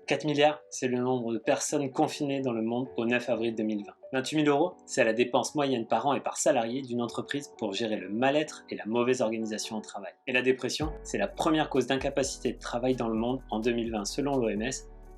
4 milliards, c'est le nombre de personnes confinées dans le monde au 9 avril 2020. 28 000 euros, c'est la dépense moyenne par an et par salarié d'une entreprise pour gérer le mal-être et la mauvaise organisation au travail. Et la dépression, c'est la première cause d'incapacité de travail dans le monde en 2020 selon l'OMS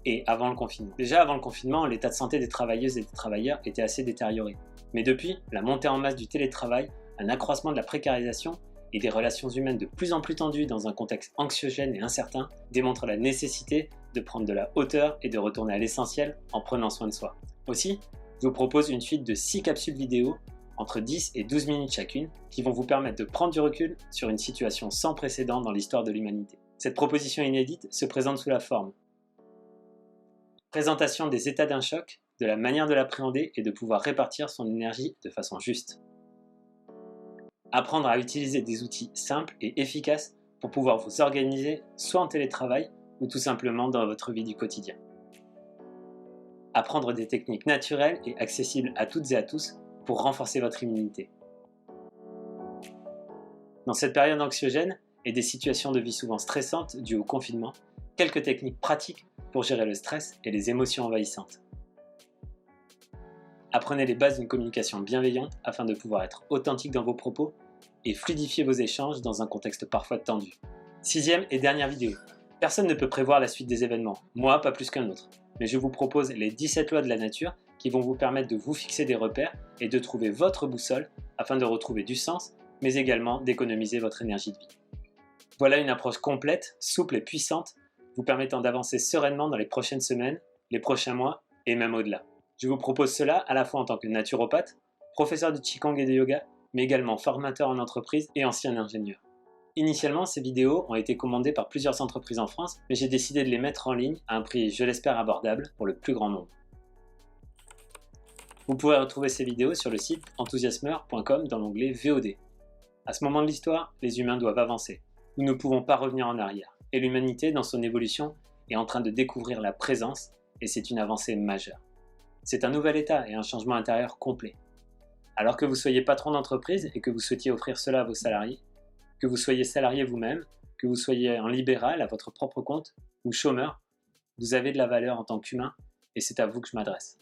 et avant le confinement. Déjà avant le confinement, l'état de santé des travailleuses et des travailleurs était assez détérioré. Mais depuis, la montée en masse du télétravail, un accroissement de la précarisation et des relations humaines de plus en plus tendues dans un contexte anxiogène et incertain démontrent la nécessité de prendre de la hauteur et de retourner à l'essentiel en prenant soin de soi. Aussi, je vous propose une suite de 6 capsules vidéo entre 10 et 12 minutes chacune qui vont vous permettre de prendre du recul sur une situation sans précédent dans l'histoire de l'humanité. Cette proposition inédite se présente sous la forme présentation des états d'un choc, de la manière de l'appréhender et de pouvoir répartir son énergie de façon juste. Apprendre à utiliser des outils simples et efficaces pour pouvoir vous organiser soit en télétravail ou tout simplement dans votre vie du quotidien. Apprendre des techniques naturelles et accessibles à toutes et à tous pour renforcer votre immunité. Dans cette période anxiogène et des situations de vie souvent stressantes dues au confinement, quelques techniques pratiques pour gérer le stress et les émotions envahissantes. Apprenez les bases d'une communication bienveillante afin de pouvoir être authentique dans vos propos et fluidifier vos échanges dans un contexte parfois tendu. 6e et dernière vidéo. Personne ne peut prévoir la suite des événements, moi pas plus qu'un autre, mais je vous propose les 17 lois de la nature qui vont vous permettre de vous fixer des repères et de trouver votre boussole afin de retrouver du sens, mais également d'économiser votre énergie de vie. Voilà une approche complète, souple et puissante, vous permettant d'avancer sereinement dans les prochaines semaines, les prochains mois et même au-delà. Je vous propose cela à la fois en tant que naturopathe, professeur de Qigong et de yoga, mais également formateur en entreprise et ancien ingénieur. Initialement, ces vidéos ont été commandées par plusieurs entreprises en France, mais j'ai décidé de les mettre en ligne à un prix, je l'espère, abordable pour le plus grand nombre. Vous pourrez retrouver ces vidéos sur le site enthousiasmeur.com dans l'onglet VOD. À ce moment de l'histoire, les humains doivent avancer. Nous ne pouvons pas revenir en arrière. Et l'humanité, dans son évolution, est en train de découvrir la présence, et c'est une avancée majeure. C'est un nouvel état et un changement intérieur complet. Alors que vous soyez patron d'entreprise et que vous souhaitiez offrir cela à vos salariés, que vous soyez salarié vous-même, que vous soyez en libéral à votre propre compte ou chômeur, vous avez de la valeur en tant qu'humain et c'est à vous que je m'adresse.